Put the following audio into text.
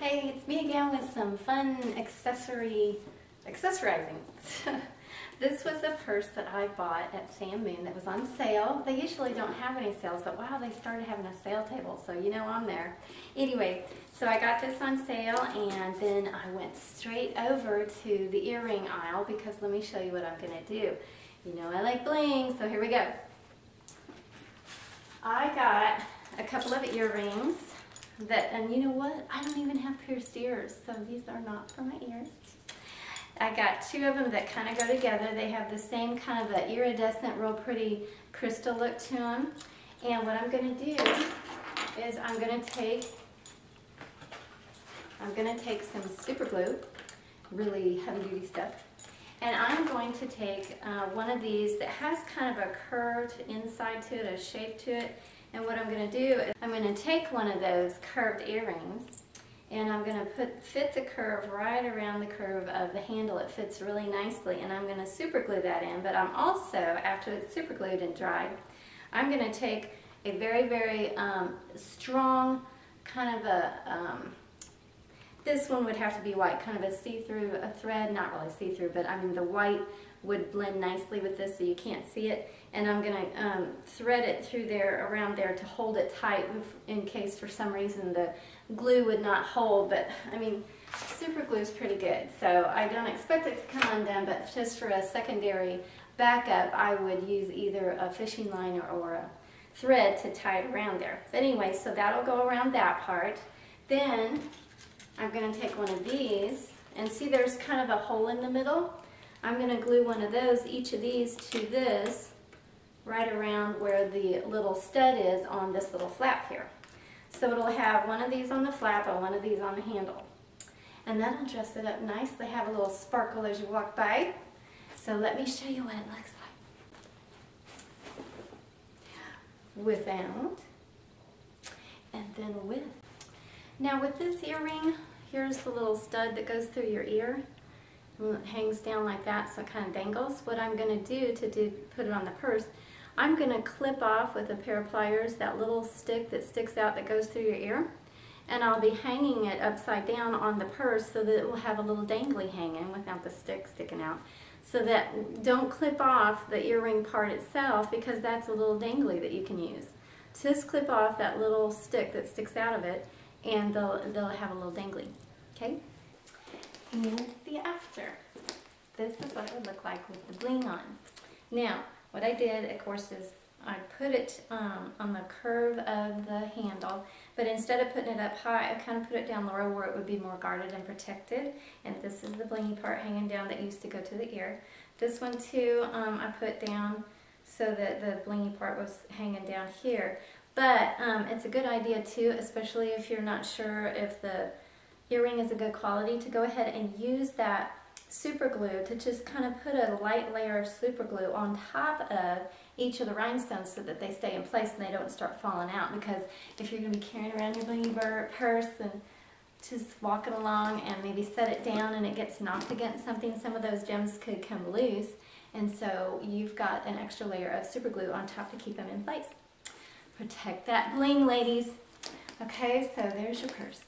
Hey, it's me again with some fun accessorizing. This was a purse that I bought at Sam Moon that was on sale. They usually don't have any sales, but wow, they started having a sale table, so you know I'm there. Anyway, so I got this on sale and then I went straight over to the earring aisle because let me show you what I'm going to do. You know I like bling, so here we go. I got a couple of earrings and you know what? I don't even have pierced ears, so these are not for my ears. I got two of them that kind of go together. They have the same kind of a iridescent, real pretty crystal look to them. And what I'm going to do is I'm going to take some super glue, really heavy duty stuff, and I'm going to take one of these that has kind of a curved inside to it, a shape to it. And what I'm going to do is I'm going to take one of those curved earrings and I'm going to fit the curve right around the curve of the handle. It fits really nicely, and I'm going to super glue that in. But I'm also, after it's super glued and dried, I'm going to take a very, very strong kind of a, this one would have to be white, kind of a see-through, a thread, not really see-through, but I mean the white would blend nicely with this so you can't see it. And I'm going to thread it through there, around there, to hold it tight in case for some reason the glue would not hold. But I mean, super glue is pretty good, so I don't expect it to come undone, but just for a secondary backup I would use either a fishing line or a thread to tie it around there. But anyway, so that'll go around that part. Then I'm going to take one of these, and see there's kind of a hole in the middle. I'm going to glue one of those, each of these, to this, right around where the little stud is on this little flap here. So it'll have one of these on the flap and one of these on the handle. And that'll dress it up nicely, have a little sparkle as you walk by. So let me show you what it looks like. Without, and then with. Now with this earring, here's the little stud that goes through your ear. It hangs down like that, so it kind of dangles. What I'm going to do put it on the purse, I'm going to clip off with a pair of pliers that little stick that sticks out that goes through your ear, and I'll be hanging it upside down on the purse so that it will have a little dangly hanging without the stick sticking out. So that don't clip off the earring part itself, because that's a little dangly that you can use. Just clip off that little stick that sticks out of it, and they'll have a little dangly. Okay? And the after. This is what it would look like with the bling on. Now, what I did, of course, is I put it on the curve of the handle, but instead of putting it up high, I kind of put it down lower where it would be more guarded and protected. And this is the blingy part hanging down that used to go to the ear. This one too, I put down so that the blingy part was hanging down here. But it's a good idea too, especially if you're not sure if the earring is a good quality, to go ahead and use that super glue to just kind of put a light layer of super glue on top of each of the rhinestones so that they stay in place and they don't start falling out. Because if you're going to be carrying around your blingy purse and just walking along and maybe set it down and it gets knocked against something, some of those gems could come loose, and so you've got an extra layer of super glue on top to keep them in place. Protect that bling, ladies. Okay, so there's your purse.